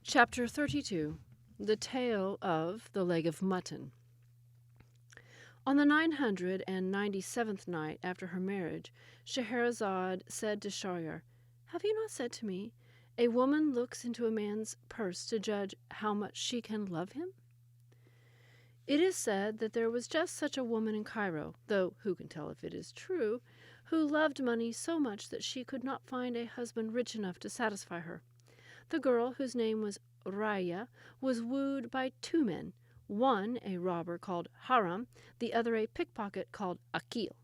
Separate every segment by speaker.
Speaker 1: Chapter 32. The Tale of the Leg of Mutton. On the 997th night after her marriage, Shahrazad said to Shahryar, "Have you not said to me, a woman looks into a man's purse to judge how much she can love him?" It is said that there was just such a woman in Cairo, though who can tell if it is true, who loved money so much that she could not find a husband rich enough to satisfy her. The girl, whose name was Raya, was wooed by two men, one a robber called Haram, the other a pickpocket called Akil.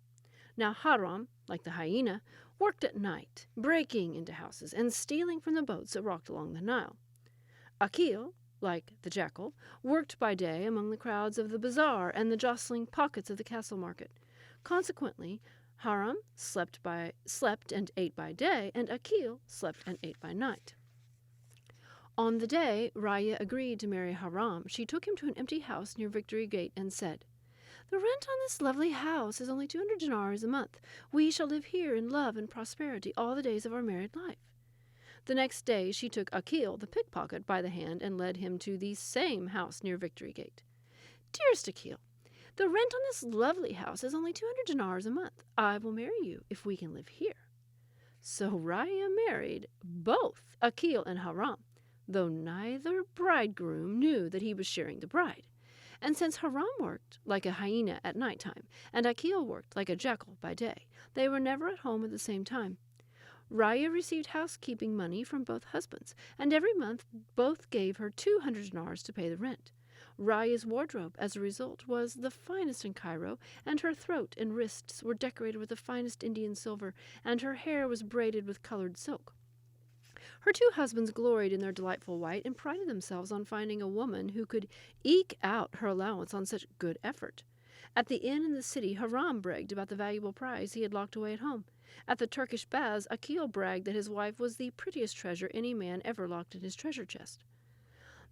Speaker 1: Now Haram, like the hyena, worked at night, breaking into houses and stealing from the boats that rocked along the Nile. Akil, like the jackal, worked by day among the crowds of the bazaar and the jostling pockets of the castle market. Consequently, Haram slept and ate by day, and Akil slept and ate by night. On the day Raya agreed to marry Haram, she took him to an empty house near Victory Gate and said, "The rent on this lovely house is only 200 dinars a month. We shall live here in love and prosperity all the days of our married life." The next day she took Akil, the pickpocket, by the hand and led him to the same house near Victory Gate. "Dearest Akil, the rent on this lovely house is only 200 dinars a month. I will marry you if we can live here." So Raya married both Akil and Haram, though neither bridegroom knew that he was sharing the bride. And since Haram worked like a hyena at night time, and Akil worked like a jackal by day, they were never at home at the same time. Raya received housekeeping money from both husbands, and every month both gave her 200 dinars to pay the rent. Raya's wardrobe, as a result, was the finest in Cairo, and her throat and wrists were decorated with the finest Indian silver, and her hair was braided with colored silk. Her two husbands gloried in their delightful white and prided themselves on finding a woman who could eke out her allowance on such good effort. At the inn in the city, Haram bragged about the valuable prize he had locked away at home. At the Turkish baths, Akil bragged that his wife was the prettiest treasure any man ever locked in his treasure chest.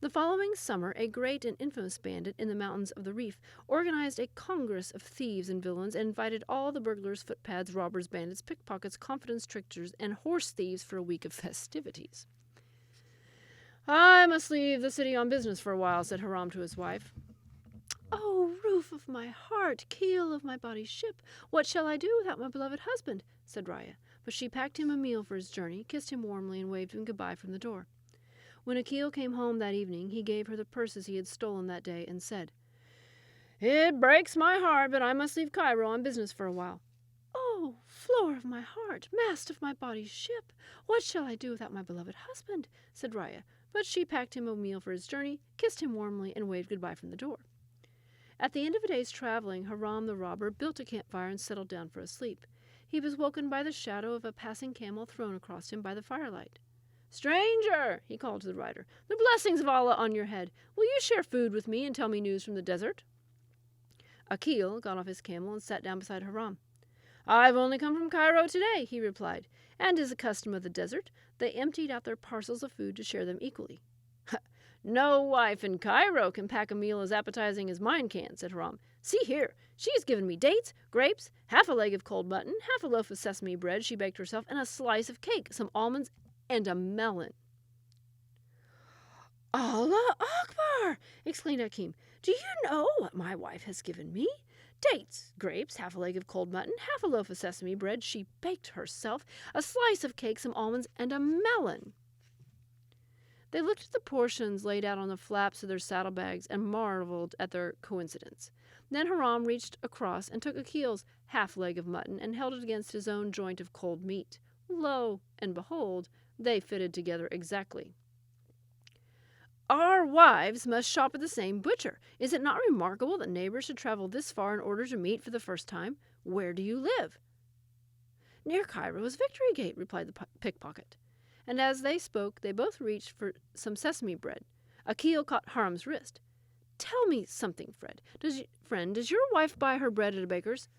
Speaker 1: The following summer, a great and infamous bandit in the mountains of the Reef organized a congress of thieves and villains and invited all the burglars, footpads, robbers, bandits, pickpockets, confidence tricksters, and horse thieves for a week of festivities. "I must leave the city on business for a while," said Haram to his wife. "Oh, roof of my heart, keel of my body's ship, what shall I do without my beloved husband?" said Raya. But she packed him a meal for his journey, kissed him warmly, and waved him goodbye from the door. When Akil came home that evening, he gave her the purses he had stolen that day and said, "It breaks my heart, but I must leave Cairo on business for a while." "Oh, floor of my heart, mast of my body's ship, what shall I do without my beloved husband?" said Raya, but she packed him a meal for his journey, kissed him warmly, and waved goodbye from the door. At the end of a day's traveling, Haram the robber built a campfire and settled down for a sleep. He was woken by the shadow of a passing camel thrown across him by the firelight. "Stranger," he called to the rider, "the blessings of Allah on your head. Will you share food with me and tell me news from the desert?" Akil got off his camel and sat down beside Haram. "I've only come from Cairo today," he replied, and as a custom of the desert, they emptied out their parcels of food to share them equally. "No wife in Cairo can pack a meal as appetizing as mine can," said Haram. "See here, she has given me dates, grapes, half a leg of cold mutton, half a loaf of sesame bread she baked herself, and a slice of cake, some almonds, and a melon." "Allah Akbar!" exclaimed Hakim. "Do you know what my wife has given me? Dates, grapes, half a leg of cold mutton, half a loaf of sesame bread she baked herself, a slice of cake, some almonds, and a melon." They looked at the portions laid out on the flaps of their saddlebags and marveled at their coincidence. Then Haram reached across and took Akil's half leg of mutton and held it against his own joint of cold meat. Lo and behold, they fitted together exactly. "Our wives must shop at the same butcher. Is it not remarkable that neighbors should travel this far in order to meet for the first time? Where do you live?" "Near Cairo's Victory Gate," replied the pickpocket. And as they spoke, they both reached for some sesame bread. Akil caught Haram's wrist. "Tell me something, does your wife buy her bread at a baker's?"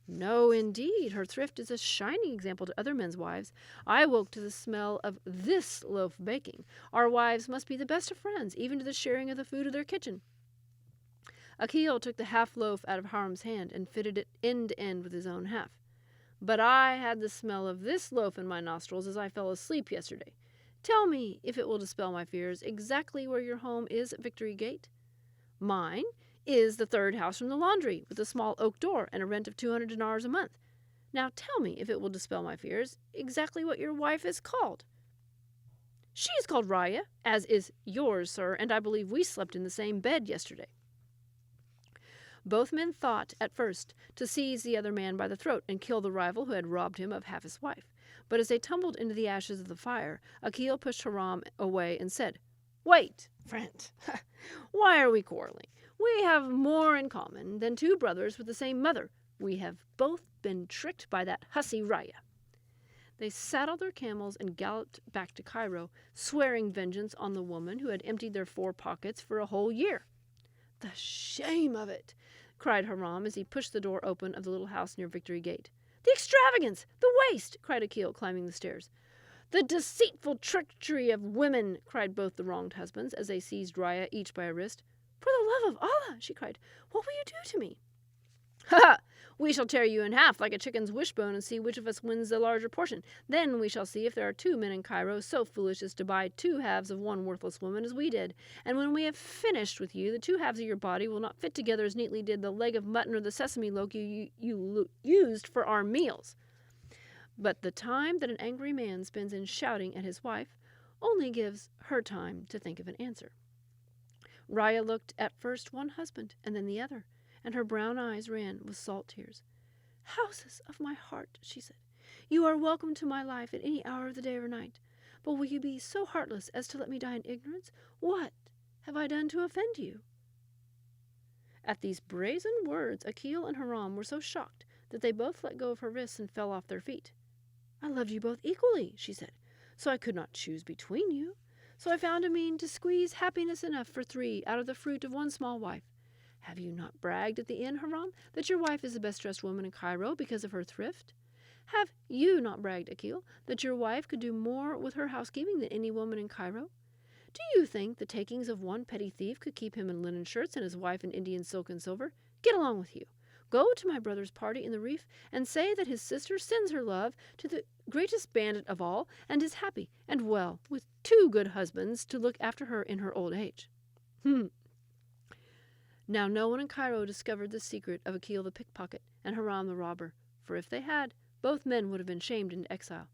Speaker 1: "No, indeed. Her thrift is a shining example to other men's wives. I woke to the smell of this loaf baking. Our wives must be the best of friends, even to the sharing of the food of their kitchen." Akil took the half loaf out of Haram's hand and fitted it end to end with his own half. "But I had the smell of this loaf in my nostrils as I fell asleep yesterday. Tell me, if it will dispel my fears, exactly where your home is at Victory Gate. Mine is the third house from the laundry, with a small oak door and a rent of 200 dinars a month. Now tell me, if it will dispel my fears, exactly what your wife is called. She is called Raya, as is yours, sir, and I believe we slept in the same bed yesterday. Both men thought, at first, to seize the other man by the throat and kill the rival who had robbed him of half his wife. But as they tumbled into the ashes of the fire, Akil pushed Haram away and said, Wait, friend. Why are we quarreling? We have more in common than two brothers with the same mother. We have both been tricked by that hussy Raya. They saddled their camels and galloped back to Cairo, swearing vengeance on the woman who had emptied their 4 pockets for a whole year. The shame of it, cried Haram as he pushed the door open of the little house near Victory Gate. The extravagance! The waste! Cried Akil, climbing the stairs. The deceitful treachery of women! Cried both the wronged husbands as they seized Raya each by a wrist. For the love of Allah! She cried. What will you do to me? Ha ha! We shall tear you in half like a chicken's wishbone and see which of us wins the larger portion. Then we shall see if there are 2 men in Cairo so foolish as to buy 2 halves of one worthless woman as we did. And when we have finished with you, the 2 halves of your body will not fit together as neatly did the leg of mutton or the sesame loaf you used for our meals. But the time that an angry man spends in shouting at his wife only gives her time to think of an answer. Raya looked at first one husband and then the other, and her brown eyes ran with salt tears. Houses of my heart, she said, you are welcome to my life at any hour of the day or night. But will you be so heartless as to let me die in ignorance? What have I done to offend you? At these brazen words, Akil and Haram were so shocked that they both let go of her wrists and fell off their feet. I loved you both equally, she said, so I could not choose between you. So I found a mean to squeeze happiness enough for 3 out of the fruit of one small wife. Have you not bragged at the inn, Haram, that your wife is the best-dressed woman in Cairo because of her thrift? Have you not bragged, Akil, that your wife could do more with her housekeeping than any woman in Cairo? Do you think the takings of one petty thief could keep him in linen shirts and his wife in Indian silk and silver? Get along with you. Go to my brother's party in the reef and say that his sister sends her love to the greatest bandit of all and is happy and well with 2 good husbands to look after her in her old age. Now no one in Cairo discovered the secret of Akil the pickpocket and Haram the robber, for if they had, both men would have been shamed into exile.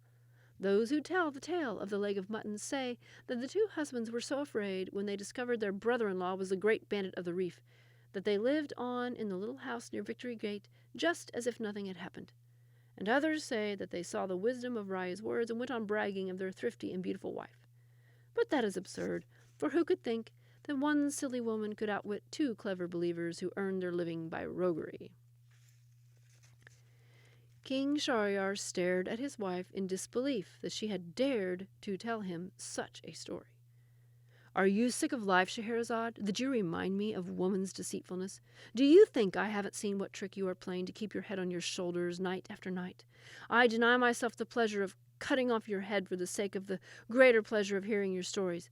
Speaker 1: Those who tell the tale of the leg of mutton say that the 2 husbands were so afraid when they discovered their brother-in-law was the great bandit of the reef, that they lived on in the little house near Victory Gate just as if nothing had happened. And others say that they saw the wisdom of Raya's words and went on bragging of their thrifty and beautiful wife. But that is absurd, for who could think that one silly woman could outwit 2 clever believers who earned their living by roguery? King Shahryar stared at his wife in disbelief that she had dared to tell him such a story. Are you sick of life, Shahrazad, that you remind me of woman's deceitfulness? Do you think I haven't seen what trick you are playing to keep your head on your shoulders night after night? I deny myself the pleasure of cutting off your head for the sake of the greater pleasure of hearing your stories.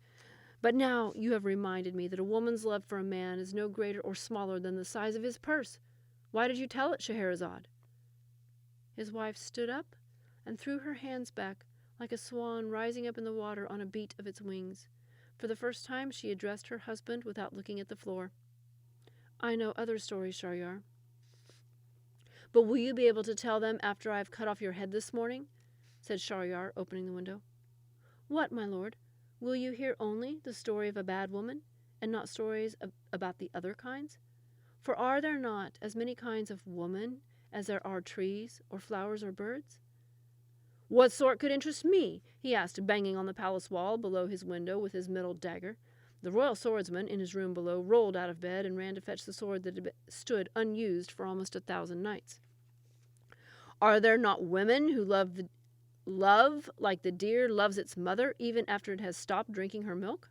Speaker 1: But now you have reminded me that a woman's love for a man is no greater or smaller than the size of his purse. Why did you tell it, Shahrazad? His wife stood up and threw her hands back like a swan rising up in the water on a beat of its wings. For the first time she addressed her husband without looking at the floor. I know other stories, Shahryar. But will you be able to tell them after I have cut off your head this morning? Said Shahryar, opening the window. What, my lord? Will you hear only the story of a bad woman, and not stories about the other kinds? For are there not as many kinds of woman as there are trees, or flowers, or birds? What sort could interest me? He asked, banging on the palace wall below his window with his metal dagger. The royal swordsman in his room below rolled out of bed and ran to fetch the sword that had stood unused for almost 1,000 nights. Are there not women who love like the deer loves its mother even after it has stopped drinking her milk?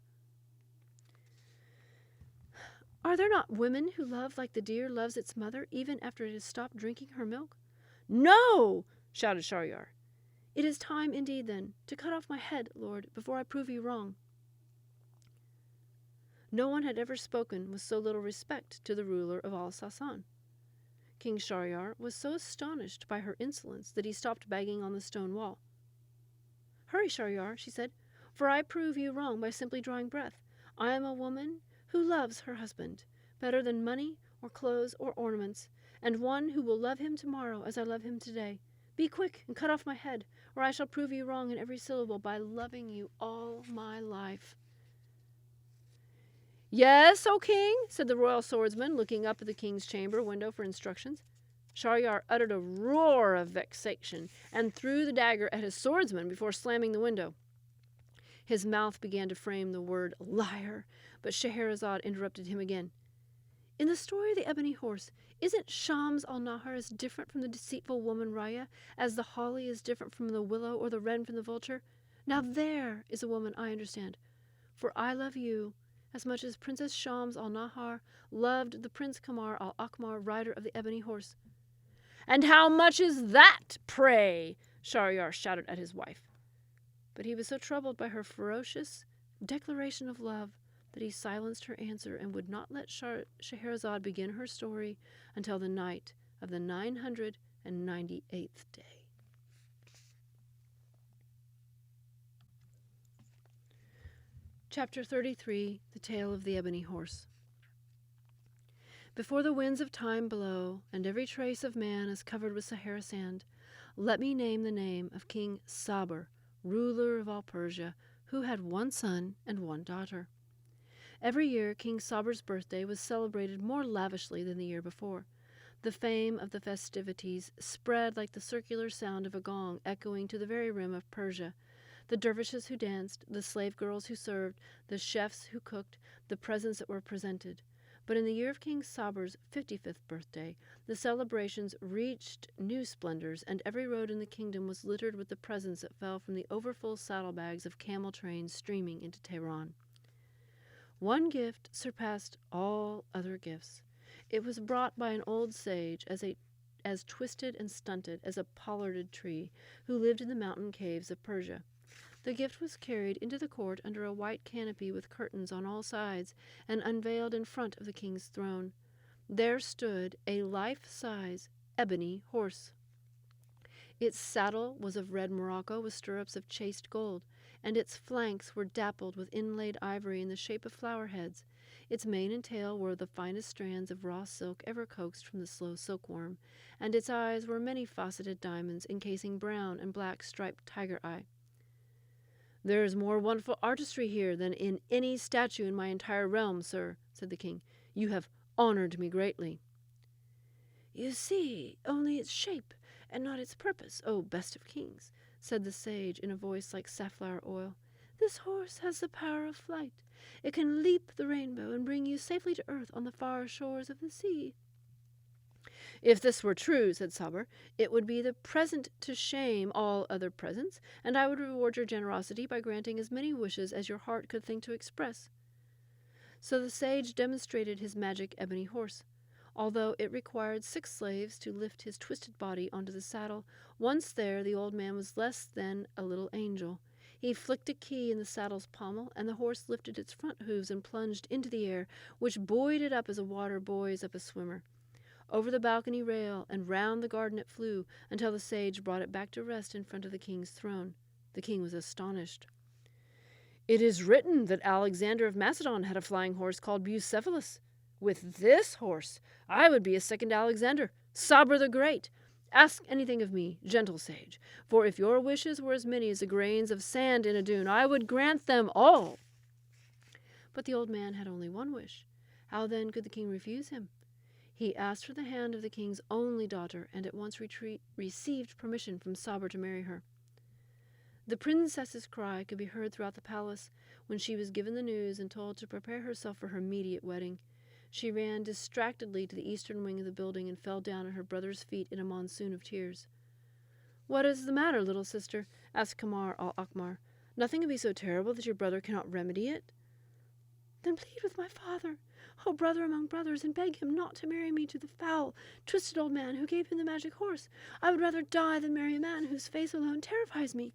Speaker 1: Are there not women who love like the deer loves its mother even after it has stopped drinking her milk? No! Shouted Shahryar. It is time indeed, then, to cut off my head, Lord, before I prove you wrong. No one had ever spoken with so little respect to the ruler of Al Sasan. King Shahryar was so astonished by her insolence that he stopped banging on the stone wall. Hurry, Shahryar, she said. For I prove you wrong by simply drawing breath. I am a woman who loves her husband better than money or clothes or ornaments, and one who will love him tomorrow as I love him today. Be quick and cut off my head, or I shall prove you wrong in every syllable by loving you all my life." "Yes, O king," said the royal swordsman, looking up at the king's chamber window for instructions. Shahryar uttered a roar of vexation and threw the dagger at his swordsman before slamming the window. His mouth began to frame the word liar, but Shahrazad interrupted him again. "In the story of the ebony horse, isn't Shams al-Nahar as different from the deceitful woman Raya as the holly is different from the willow or the wren from the vulture? Now there is a woman I understand, for I love you as much as Princess Shams al-Nahar loved the Prince Kamar al-Akmar, rider of the ebony horse." "And how much is that, pray?" Shahryar shouted at his wife. But he was so troubled by her ferocious declaration of love that he silenced her answer and would not let Shahrazad begin her story until the night of the 998th day. Chapter 33, The Tale of the Ebony Horse. Before the winds of time blow, and every trace of man is covered with Sahara sand, let me name the name of King Sabur, ruler of all Persia, who had one son and one daughter. Every year King Sabur's birthday was celebrated more lavishly than the year before. The fame of the festivities spread like the circular sound of a gong echoing to the very rim of Persia. The dervishes who danced, the slave girls who served, the chefs who cooked, the presents that were presented. But in the year of King Sabur's 55th birthday, the celebrations reached new splendors, and every road in the kingdom was littered with the presents that fell from the overfull saddlebags of camel trains streaming into Tehran. One gift surpassed all other gifts. It was brought by an old sage, as twisted and stunted as a pollarded tree, who lived in the mountain caves of Persia. The gift was carried into the court under a white canopy with curtains on all sides, and unveiled in front of the king's throne. There stood a life-size ebony horse. Its saddle was of red morocco with stirrups of chased gold, and its flanks were dappled with inlaid ivory in the shape of flower heads. Its mane and tail were the finest strands of raw silk ever coaxed from the slow silkworm, and its eyes were many-faceted diamonds encasing brown and black striped tiger eye. "There is more wonderful artistry here than in any statue in my entire realm, sir," said the king. "You have honored me greatly." "You see only its shape and not its purpose, O best of kings," said the sage in a voice like safflower oil. "This horse has the power of flight. It can leap the rainbow and bring you safely to earth on the far shores of the sea." "If this were true," said Sabur, "it would be the present to shame all other presents, and I would reward your generosity by granting as many wishes as your heart could think to express." So the sage demonstrated his magic ebony horse. Although it required 6 slaves to lift his twisted body onto the saddle, once there the old man was less than a little angel. He flicked a key in the saddle's pommel, and the horse lifted its front hooves and plunged into the air, which buoyed it up as a water buoys up a swimmer. Over the balcony rail and round the garden it flew, until the sage brought it back to rest in front of the king's throne. The king was astonished. "It is written that Alexander of Macedon had a flying horse called Bucephalus. With this horse I would be a second Alexander, Sabur the Great. Ask anything of me, gentle sage, for if your wishes were as many as the grains of sand in a dune, I would grant them all." But the old man had only one wish. How then could the king refuse him? He asked for the hand of the king's only daughter, and at once received permission from Sabur to marry her. The princess's cry could be heard throughout the palace when she was given the news and told to prepare herself for her immediate wedding. She ran distractedly to the eastern wing of the building and fell down at her brother's feet in a monsoon of tears. "What is the matter, little sister?" asked Kamar al-Akmar. "Nothing can be so terrible that your brother cannot remedy it." "Then plead with my father, O brother among brothers, and beg him not to marry me to the foul, twisted old man who gave him the magic horse. I would rather die than marry a man whose face alone terrifies me."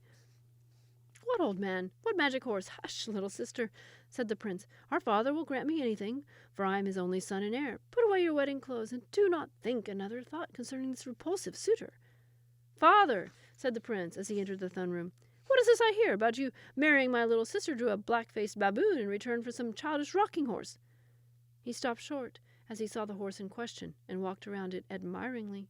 Speaker 1: "What old man? What magic horse? Hush, little sister," said the prince. "Our father will grant me anything, for I am his only son and heir. Put away your wedding clothes, and do not think another thought concerning this repulsive suitor." "Father," said the prince as he entered the throne room, "what What is this I hear about you marrying my little sister to a black-faced baboon in return for some childish rocking horse?" He stopped short as he saw the horse in question, and walked around it admiringly.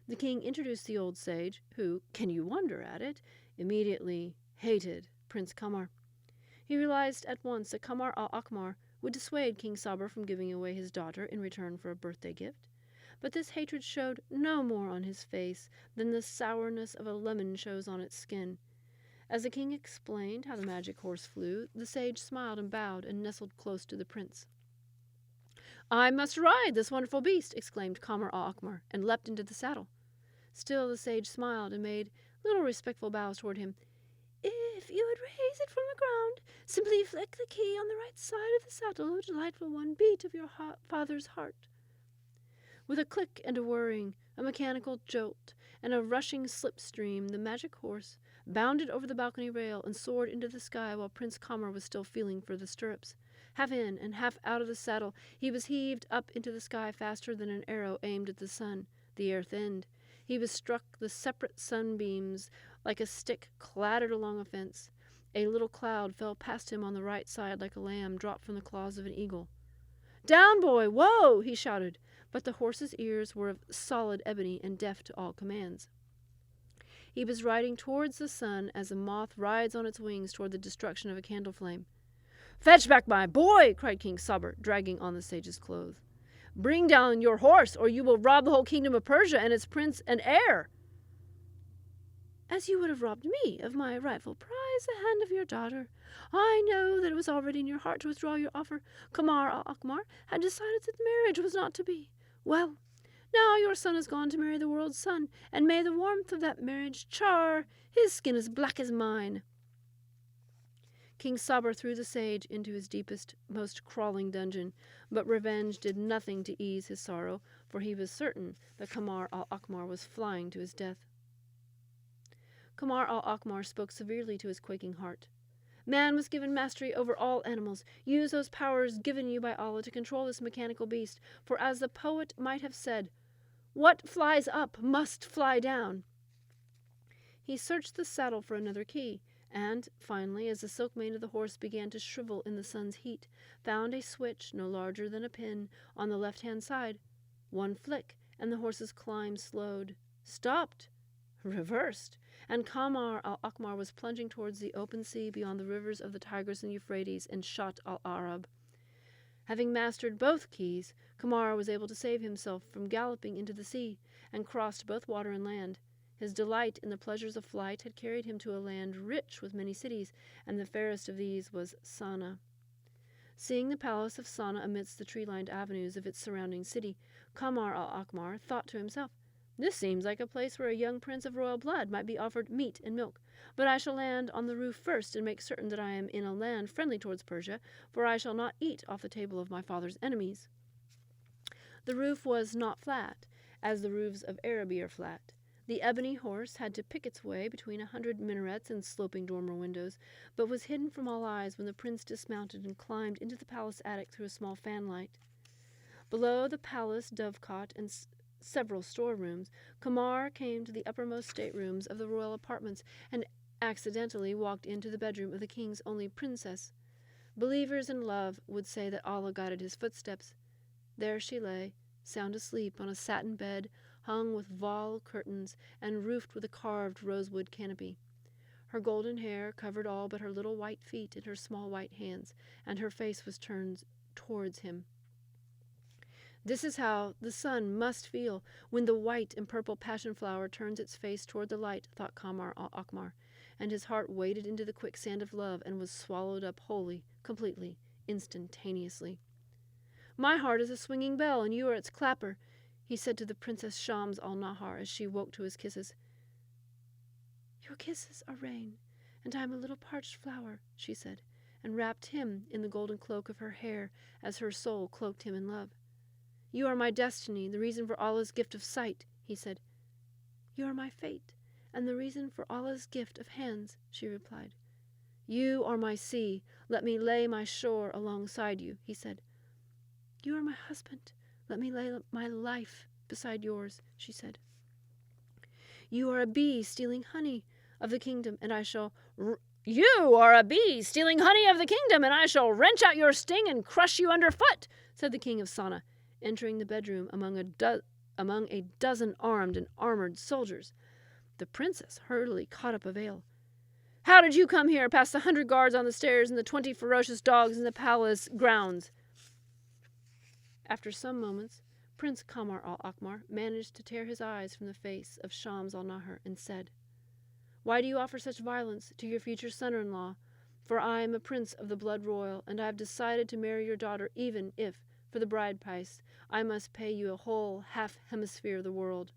Speaker 1: The king introduced the old sage, who, can you wonder at it, immediately hated Prince Kamar. He realized at once that Kamar al-Akmar would dissuade King Sabur from giving away his daughter in return for a birthday gift. But this hatred showed no more on his face than the sourness of a lemon shows on its skin. As the king explained how the magic horse flew, the sage smiled and bowed and nestled close to the prince. "I must ride this wonderful beast," exclaimed Kamar al-Akmar, and leapt into the saddle. Still the sage smiled and made little respectful bows toward him. "If you would raise it from the ground, simply flick the key on the right side of the saddle, O delightful one, beat of your father's heart." With a click and a whirring, a mechanical jolt, and a rushing slipstream, the magic horse bounded over the balcony rail and soared into the sky while Prince Kamar was still feeling for the stirrups. Half in and half out of the saddle, he was heaved up into the sky faster than an arrow aimed at the sun. The air thinned. He was struck the separate sunbeams like a stick clattered along a fence. A little cloud fell past him on the right side like a lamb dropped from the claws of an eagle. "Down, boy! Whoa!" he shouted, but the horse's ears were of solid ebony and deaf to all commands. He was riding towards the sun as a moth rides on its wings toward the destruction of a candle flame. "Fetch back my boy!" cried King Sabur, dragging on the sage's clothes. "Bring down your horse, or you will rob the whole kingdom of Persia and its prince and heir." "As you would have robbed me of my rightful prize, the hand of your daughter. I know that it was already in your heart to withdraw your offer. Kamar al-Akmar had decided that the marriage was not to be. Well, now your son has gone to marry the world's sun, and may the warmth of that marriage char his skin as black as mine." King Sabur threw the sage into his deepest, most crawling dungeon, but revenge did nothing to ease his sorrow, for he was certain that Kamar al-Akmar was flying to his death. Kamar al-Akmar spoke severely to his quaking heart. "Man was given mastery over all animals. Use those powers given you by Allah to control this mechanical beast, for as the poet might have said, 'What flies up must fly down.'" He searched the saddle for another key, and, finally, as the silk mane of the horse began to shrivel in the sun's heat, found a switch no larger than a pin on the left-hand side. One flick, and the horse's climb slowed, stopped, reversed, and Kamar al-Akmar was plunging towards the open sea beyond the rivers of the Tigris and Euphrates and Shatt al-Arab. Having mastered both keys, Kamar was able to save himself from galloping into the sea, and crossed both water and land. His delight in the pleasures of flight had carried him to a land rich with many cities, and the fairest of these was Sana. Seeing the palace of Sana amidst the tree-lined avenues of its surrounding city, Kamar al-Akmar thought to himself, "This seems like a place where a young prince of royal blood might be offered meat and milk. But I shall land on the roof first and make certain that I am in a land friendly towards Persia, for I shall not eat off the table of my father's enemies." The roof was not flat, as the roofs of Arabia are flat. The ebony horse had to pick its way between 100 minarets and sloping dormer windows, but was hidden from all eyes when the prince dismounted and climbed into the palace attic through a small fanlight. Below the palace dovecot and several storerooms, Kamar came to the uppermost staterooms of the royal apartments and accidentally walked into the bedroom of the king's only princess. Believers in love would say that Allah guided his footsteps. There she lay, sound asleep on a satin bed hung with voile curtains and roofed with a carved rosewood canopy. Her golden hair covered all but her little white feet and her small white hands, and her face was turned towards him. This is how the sun must feel when the white and purple passion flower turns its face toward the light, thought Kamar al-Akmar, and his heart waded into the quicksand of love and was swallowed up wholly, completely, instantaneously. "My heart is a swinging bell, and you are its clapper," he said to the Princess Shams al-Nahar as she woke to his kisses. "Your kisses are rain, and I am a little parched flower," she said, and wrapped him in the golden cloak of her hair as her soul cloaked him in love. "You are my destiny, the reason for Allah's gift of sight," he said. "You are my fate, and the reason for Allah's gift of hands," she replied. "You are my sea, let me lay my shore alongside you," he said. "You are my husband, let me lay my life beside yours," she said. "You are a bee stealing honey, of the kingdom, and I shall... You are a bee stealing honey of the kingdom, and I shall wrench out your sting and crush you underfoot, said the king of Sana, entering the bedroom among a dozen armed and armored soldiers. The princess hurriedly caught up a veil. How did you come here, past the 100 guards on the stairs and the 20 ferocious dogs in the palace grounds? After some moments, Prince Kamar al-Akmar managed to tear his eyes from the face of Shams al-Nahar and said, Why do you offer such violence to your future son-in-law? For I am a prince of the blood royal, and I have decided to marry your daughter even if, for the bride price, I must pay you a whole half-hemisphere of the world.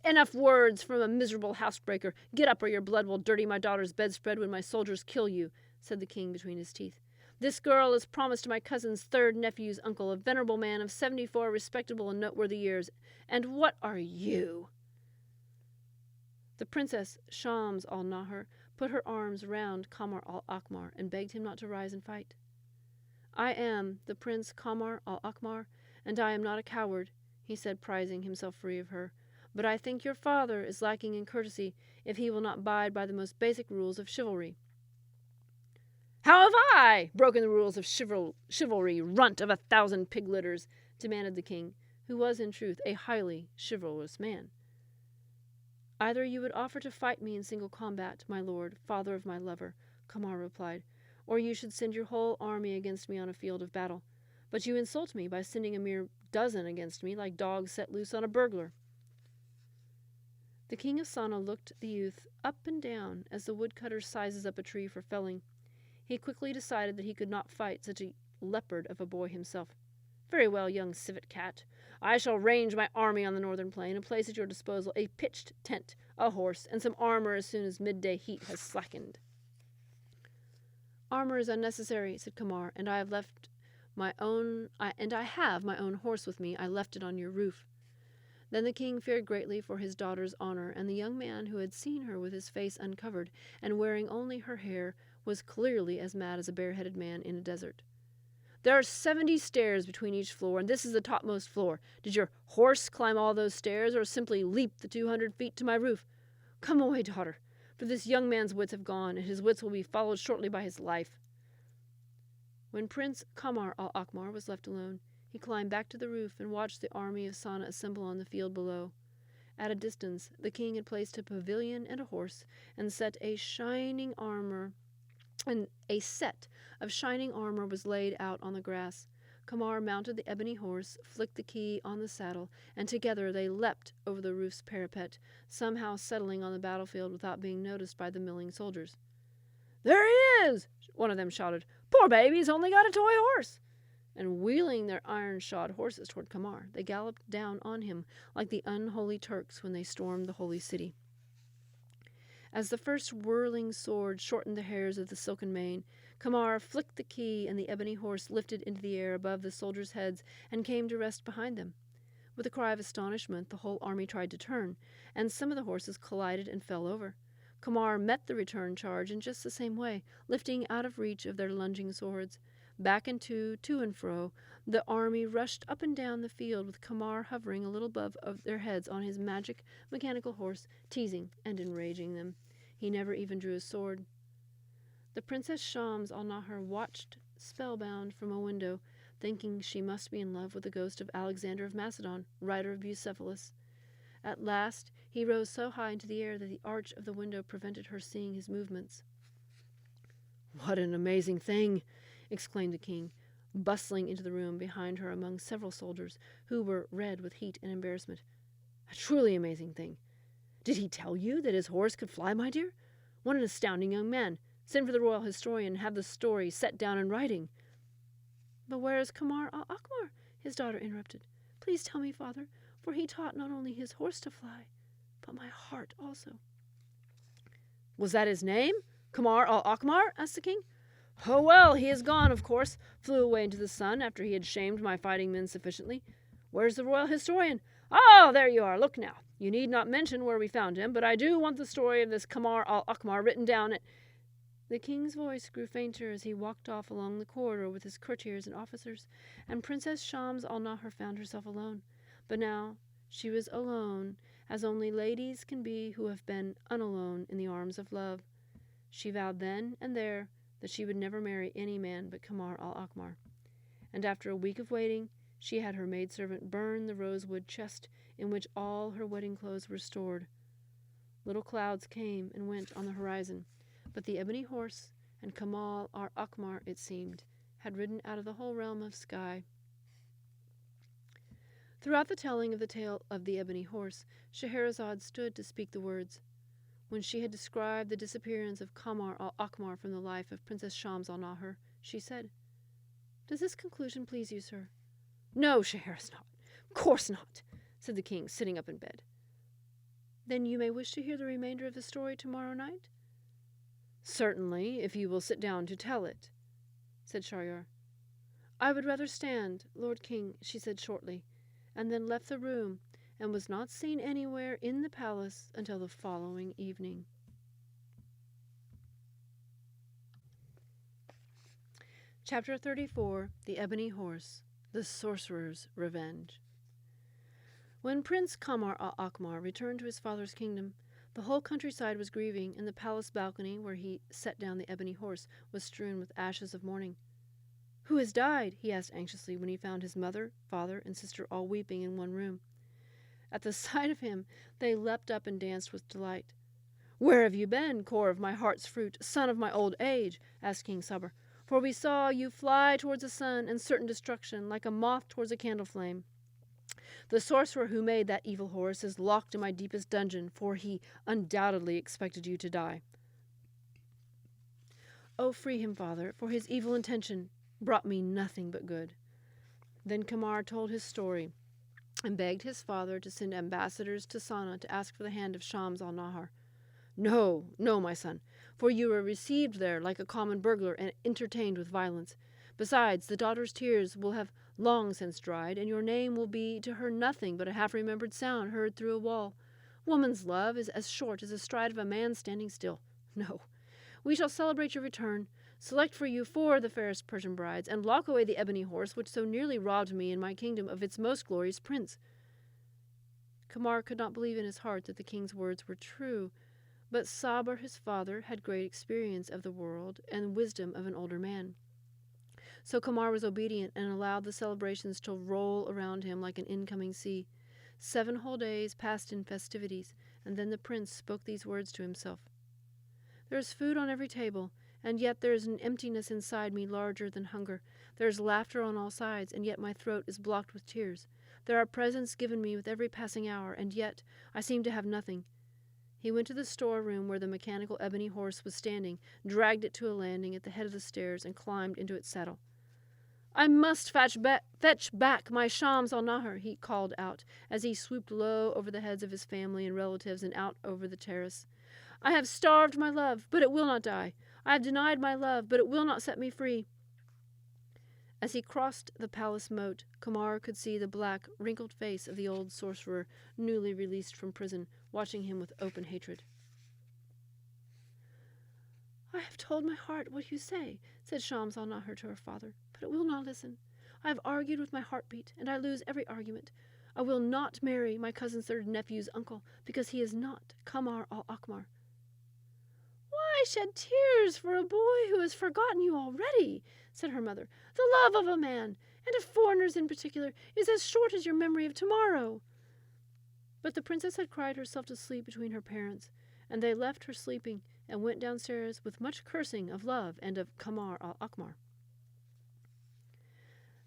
Speaker 1: Enough words from a miserable housebreaker. Get up, or your blood will dirty my daughter's bedspread when my soldiers kill you, said the king between his teeth. This girl is promised to my cousin's third nephew's uncle, a venerable man of 74 respectable and noteworthy years. And what are you? The princess Shams al-Nahar put her arms round Kamar al-Akmar and begged him not to rise and fight. I am the Prince Kamar al-Akmar, and I am not a coward, he said, prizing himself free of her. But I think your father is lacking in courtesy if he will not abide by the most basic rules of chivalry. How have I broken the rules of chivalry, runt of 1,000 pig litters? Demanded the king, who was in truth a highly chivalrous man. Either you would offer to fight me in single combat, my lord, father of my lover, Kamar replied, or you should send your whole army against me on a field of battle. But you insult me by sending a mere dozen against me like dogs set loose on a burglar. The king of Sana looked the youth up and down as the woodcutter sizes up a tree for felling. He quickly decided that he could not fight such a leopard of a boy himself. Very well, young civet cat. I shall range my army on the northern plain and place at your disposal a pitched tent, a horse, and some armor as soon as midday heat has slackened. Armor is unnecessary, said Kamar, and I have my own horse with me. I left it on your roof. Then the king feared greatly for his daughter's honor, and the young man who had seen her with his face uncovered and wearing only her hair was clearly as mad as a bareheaded man in a desert. There are 70 stairs between each floor, and this is the topmost floor. Did your horse climb all those stairs, or simply leap the 200 feet to my roof? Come away, daughter, for this young man's wits have gone, and his wits will be followed shortly by his life. When Prince Kamar al-Akmar was left alone, he climbed back to the roof and watched the army of Sana assemble on the field below. At a distance, the king had placed a pavilion and a horse, and set of shining armor was laid out on the grass. Kamar mounted the ebony horse, flicked the key on the saddle, and together they leapt over the roof's parapet, somehow settling on the battlefield without being noticed by the milling soldiers. There he is! One of them shouted. Poor baby's only got a toy horse! And wheeling their iron-shod horses toward Kamar, they galloped down on him like the unholy Turks when they stormed the holy city. As the first whirling sword shortened the hairs of the silken mane, Kamar flicked the key, and the ebony horse lifted into the air above the soldiers' heads and came to rest behind them. With a cry of astonishment, the whole army tried to turn, and some of the horses collided and fell over. Kamar met the return charge in just the same way, lifting out of reach of their lunging swords. Back and to and fro, the army rushed up and down the field with Kamar hovering a little above their heads on his magic mechanical horse, teasing and enraging them. He never even drew his sword. The Princess Shams al-Nahar watched spellbound from a window, thinking she must be in love with the ghost of Alexander of Macedon, rider of Bucephalus. At last he rose so high into the air that the arch of the window prevented her seeing his movements. What an amazing thing! Exclaimed the king, bustling into the room behind her among several soldiers who were red with heat and embarrassment. A truly amazing thing. Did he tell you that his horse could fly, my dear? What an astounding young man. Send for the royal historian and have the story set down in writing. But where is Kamar al-Akmar? His daughter interrupted. Please tell me, father, for he taught not only his horse to fly, but my heart also. Was that his name? Kamar al-Akmar? Asked the king. Oh, well, he is gone, of course. Flew away into the sun after he had shamed my fighting men sufficiently. Where's the royal historian? Oh, there you are. Look now. You need not mention where we found him, but I do want the story of this Kamar al-Akmar written down. The king's voice grew fainter as he walked off along the corridor with his courtiers and officers, and Princess Shams al-Nahar found herself alone. But now she was alone, as only ladies can be who have been unalone in the arms of love. She vowed then and there that she would never marry any man but Kamar al-Akmar. And after a week of waiting, she had her maidservant burn the rosewood chest in which all her wedding clothes were stored. Little clouds came and went on the horizon, but the ebony horse and Kamar al-Akmar, it seemed, had ridden out of the whole realm of sky. Throughout the telling of the tale of the ebony horse, Shahrazad stood to speak the words. When she had described the disappearance of Kamar al-Akmar from the life of Princess Shams al-Nahar, she said, "Does this conclusion please you, sir?" "No, Shahrazad, of course not," said the king, sitting up in bed. "Then you may wish to hear the remainder of the story tomorrow night?" "Certainly, if you will sit down to tell it," said Shahryar. "I would rather stand, Lord King," she said shortly, and then left the room, and was not seen anywhere in the palace until the following evening. Chapter 34. The Ebony Horse. The Sorcerer's Revenge. When Prince Kamar al-Akmar returned to his father's kingdom, the whole countryside was grieving, and the palace balcony where he set down the ebony horse was strewn with ashes of mourning. "Who has died?" he asked anxiously when he found his mother, father, and sister all weeping in one room. At the sight of him, they leapt up and danced with delight. "Where have you been, core of my heart's fruit, son of my old age?" asked King Sabr. "For we saw you fly towards the sun and certain destruction, like a moth towards a candle flame. The sorcerer who made that evil horse is locked in my deepest dungeon, for he undoubtedly expected you to die." "Oh, free him, father, for his evil intention brought me nothing but good." Then Kamar told his story, and begged his father to send ambassadors to Sana to ask for the hand of Shams al-Nahar. "No, no, my son, for you were received there like a common burglar and entertained with violence. Besides, the daughter's tears will have long since dried, and your name will be to her nothing but a half-remembered sound heard through a wall. Woman's love is as short as the stride of a man standing still. No, we shall celebrate your return, select for you 4 of the fairest Persian brides, and lock away the ebony horse which so nearly robbed me and my kingdom of its most glorious prince." Kamar could not believe in his heart that the king's words were true, but Sabr, his father, had great experience of the world and wisdom of an older man. So Kamar was obedient and allowed the celebrations to roll around him like an incoming sea. 7 whole days passed in festivities, and then the prince spoke these words to himself. "There is food on every table, and yet there is an emptiness inside me larger than hunger. There is laughter on all sides, and yet my throat is blocked with tears. There are presents given me with every passing hour, and yet I seem to have nothing." He went to the storeroom where the mechanical ebony horse was standing, dragged it to a landing at the head of the stairs, and climbed into its saddle. "I must fetch back my Shams al-Nahar," he called out, as he swooped low over the heads of his family and relatives and out over the terrace. "I have starved my love, but it will not die. I have denied my love, but it will not set me free." As he crossed the palace moat, Kamar could see the black, wrinkled face of the old sorcerer, newly released from prison, watching him with open hatred. "I have told my heart what you say," said Shams al-Nahar to her father, "but it will not listen. I have argued with my heartbeat, and I lose every argument. I will not marry my cousin's third nephew's uncle, because he is not Kamar al-Akmar." "Why shed tears for a boy who has forgotten you already?" said her mother. "The love of a man, and of foreigners in particular, is as short as your memory of tomorrow." But the princess had cried herself to sleep between her parents, and they left her sleeping and went downstairs with much cursing of love and of Kamar al-Akmar.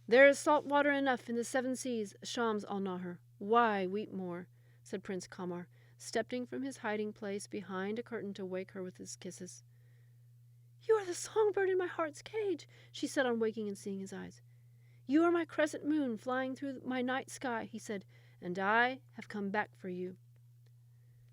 Speaker 1: "There is salt water enough in the 7 seas, Shams al-Nahar. Why weep more?" said Prince Kamar, stepping from his hiding place behind a curtain to wake her with his kisses. "You are the songbird in my heart's cage," she said on waking and seeing his eyes. "You are my crescent moon flying through my night sky," he said, "and I have come back for you."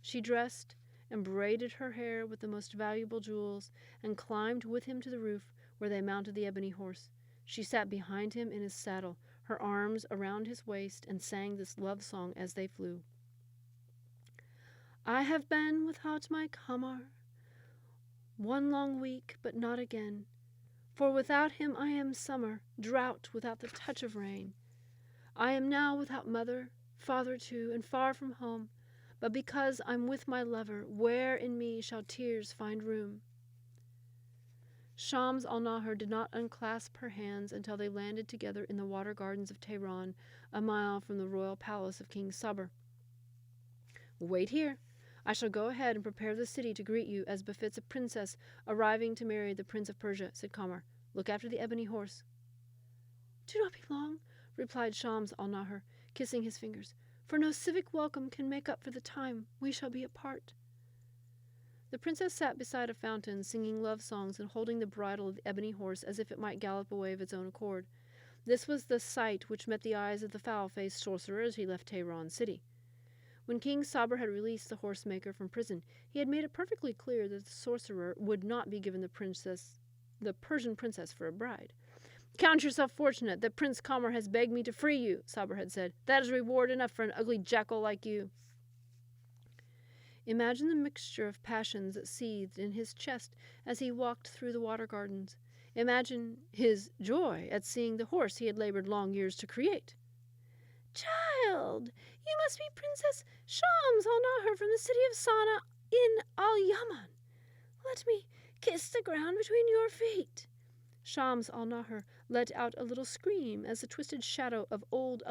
Speaker 1: She dressed and braided her hair with the most valuable jewels, and climbed with him to the roof, where they mounted the ebony horse. She sat behind him in his saddle, her arms around his waist, and sang this love song as they flew. "I have been without my Kamar 1 long week, but not again. For without him I am summer, drought without the touch of rain. I am now without mother, father too, and far from home. but because I'm with my lover, where in me shall tears find room? Shams al-Nahar did not unclasp her hands until they landed together in the water gardens of Tehran, a mile from the royal palace of King Sabr. Wait here. I shall go ahead and prepare the city to greet you as befits a princess arriving to marry the Prince of Persia, said Kamar. Look after the ebony horse. Do not be long, replied Shams al-Nahar, kissing his fingers, for no civic welcome can make up for the time we shall be apart. The princess sat beside a fountain, singing love songs and holding the bridle of the ebony horse as if it might gallop away of its own accord. This was the sight which met the eyes of the foul-faced sorcerer as he left Tehran city. When King Sabr had released the horsemaker from prison, he had made it perfectly clear that the sorcerer would not be given the Persian princess for a bride. Count yourself fortunate that Prince Kamar has begged me to free you, Sabr had said. That is reward enough for an ugly jackal like you. Imagine the mixture of passions that seethed in his chest as he walked through the water gardens. Imagine his joy at seeing the horse he had labored long years to create. Child, you must be Princess Shams al-Nahar from the city of Sana in al-Yaman. Let me kiss the ground between your feet. Shams al-Nahar let out a little scream as the twisted shadow of old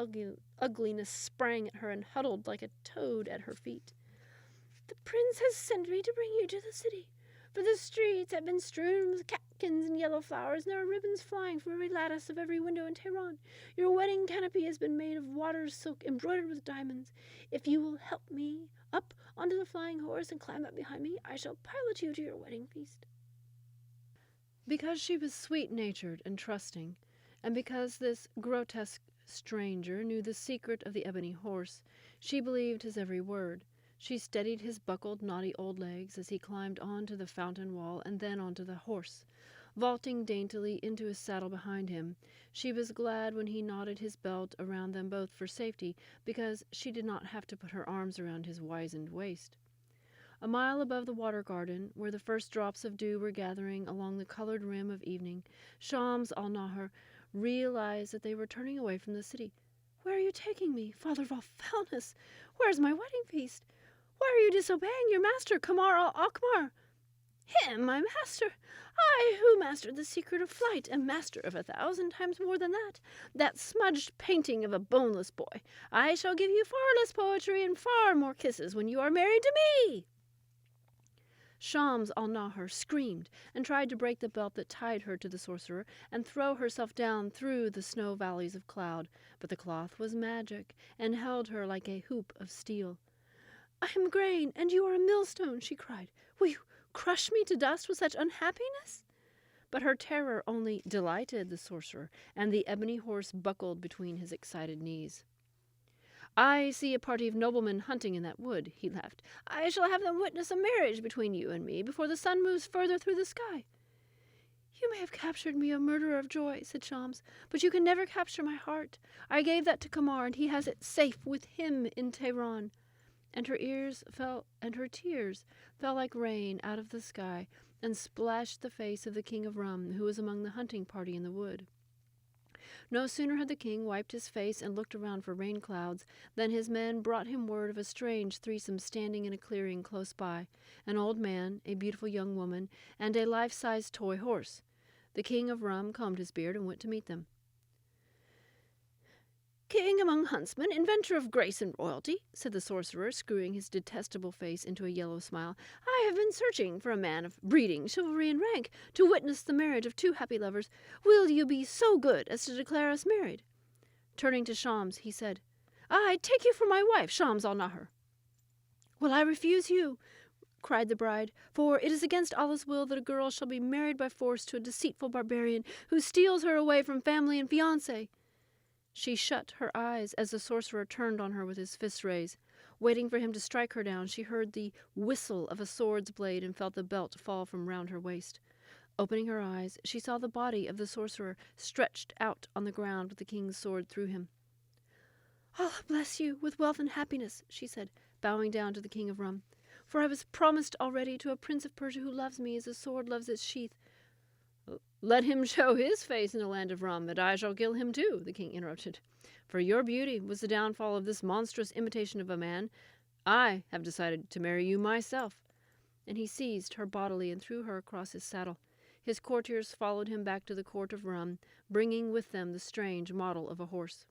Speaker 1: ugliness sprang at her and huddled like a toad at her feet. The prince has sent me to bring you to the city, for the streets have been strewn with catkins and yellow flowers, and there are ribbons flying from every lattice of every window in Tehran. Your wedding canopy has been made of water silk embroidered with diamonds. If you will help me up onto the flying horse and climb up behind me, I shall pilot you to your wedding feast. Because she was sweet-natured and trusting, and because this grotesque stranger knew the secret of the ebony horse, she believed his every word. She steadied his buckled, knotty old legs as he climbed onto the fountain wall and then onto the horse. Vaulting daintily into his saddle behind him, she was glad when he knotted his belt around them both for safety, because she did not have to put her arms around his wizened waist. A mile above the water garden, where the first drops of dew were gathering along the colored rim of evening, Shams al-Nahar realized that they were turning away from the city. Where are you taking me, father of all foulness? Where is my wedding feast? Why are you disobeying your master, Kamar al-Akmar? Him, my master? I, who mastered the secret of flight, am master of 1,000 times more than that. That smudged painting of a boneless boy. I shall give you far less poetry and far more kisses when you are married to me. Shams al-Nahar screamed and tried to break the belt that tied her to the sorcerer and throw herself down through the snow valleys of cloud, but the cloth was magic and held her like a hoop of steel. I am grain, and you are a millstone, she cried. Will you crush me to dust with such unhappiness? But her terror only delighted the sorcerer, and the ebony horse buckled between his excited knees. I see a party of noblemen hunting in that wood, he laughed. I shall have them witness a marriage between you and me before the sun moves further through the sky. You may have captured me, a murderer of joy, said Shams, but you can never capture my heart. I gave that to Kamar, and he has it safe with him in Tehran. And her tears fell like rain out of the sky and splashed the face of the king of Rum, who was among the hunting party in the wood. No sooner had the king wiped his face and looked around for rain clouds than his men brought him word of a strange threesome standing in a clearing close by, an old man, a beautiful young woman, and a life-sized toy horse. The king of Rum combed his beard and went to meet them. King among huntsmen, inventor of grace and royalty, said the sorcerer, screwing his detestable face into a yellow smile, I have been searching for a man of breeding, chivalry, and rank to witness the marriage of two happy lovers. Will you be so good as to declare us married? Turning to Shams, he said, I take you for my wife, Shams al-Nahar. Will I refuse you? Cried the bride, for it is against Allah's will that a girl shall be married by force to a deceitful barbarian who steals her away from family and fiancé. She shut her eyes as the sorcerer turned on her with his fists raised. Waiting for him to strike her down, she heard the whistle of a sword's blade and felt the belt fall from round her waist. Opening her eyes, she saw the body of the sorcerer stretched out on the ground with the king's sword through him. Allah bless you with wealth and happiness, she said, bowing down to the king of Rum, for I was promised already to a prince of Persia who loves me as a sword loves its sheath. Let him show his face in the land of Rum, and I shall kill him too, the king interrupted. For your beauty was the downfall of this monstrous imitation of a man. I have decided to marry you myself." And he seized her bodily and threw her across his saddle. His courtiers followed him back to the court of Rum, bringing with them the strange model of a horse.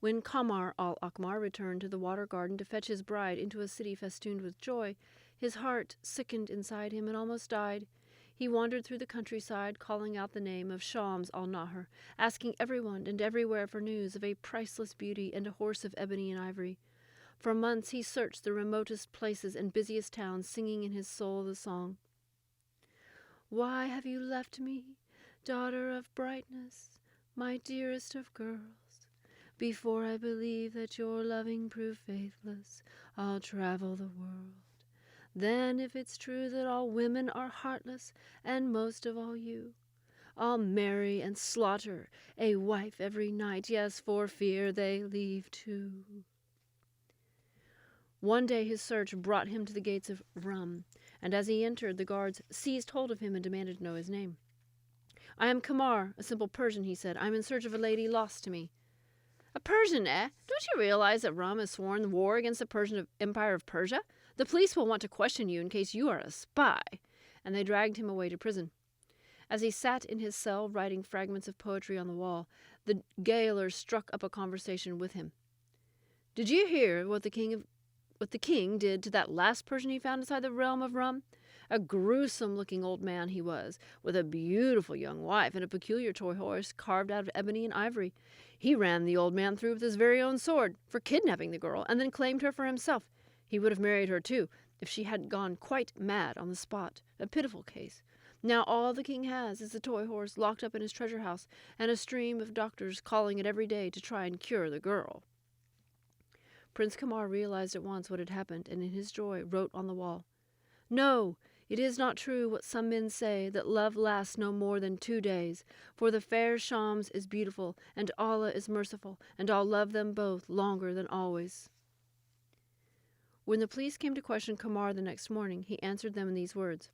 Speaker 1: When Kamar al-Akmar returned to the water garden to fetch his bride into a city festooned with joy, his heart sickened inside him and almost died. He wandered through the countryside, calling out the name of Shams al-Nahar, asking everyone and everywhere for news of a priceless beauty and a horse of ebony and ivory. For months he searched the remotest places and busiest towns, singing in his soul the song, "Why have you left me, daughter of brightness, my dearest of girls? Before I believe that your loving prove faithless, I'll travel the world. Then, if it's true that all women are heartless, and most of all you, I'll marry and slaughter a wife every night, yes, for fear they leave too." One day his search brought him to the gates of Rum, and as he entered, the guards seized hold of him and demanded to know his name. "I am Kamar, a simple Persian," he said. "I'm in search of a lady lost to me." "A Persian, eh? Don't you realize that Rum has sworn war against the Persian Empire of Persia? The police will want to question you in case you are a spy." And they dragged him away to prison. As he sat in his cell writing fragments of poetry on the wall, the gaoler struck up a conversation with him. "Did you hear what the king did to that last Persian he found inside the realm of Rum? A gruesome-looking old man he was, with a beautiful young wife and a peculiar toy horse carved out of ebony and ivory. He ran the old man through with his very own sword for kidnapping the girl, and then claimed her for himself. He would have married her, too, if she hadn't gone quite mad on the spot. A pitiful case. Now all the king has is the toy horse locked up in his treasure house, and a stream of doctors calling it every day to try and cure the girl." Prince Kamar realized at once what had happened, and in his joy wrote on the wall, "No, it is not true what some men say, that love lasts no more than 2 days. For the fair Shams is beautiful, and Allah is merciful, and I'll love them both longer than always." When the police came to question Kamar the next morning, he answered them in these words: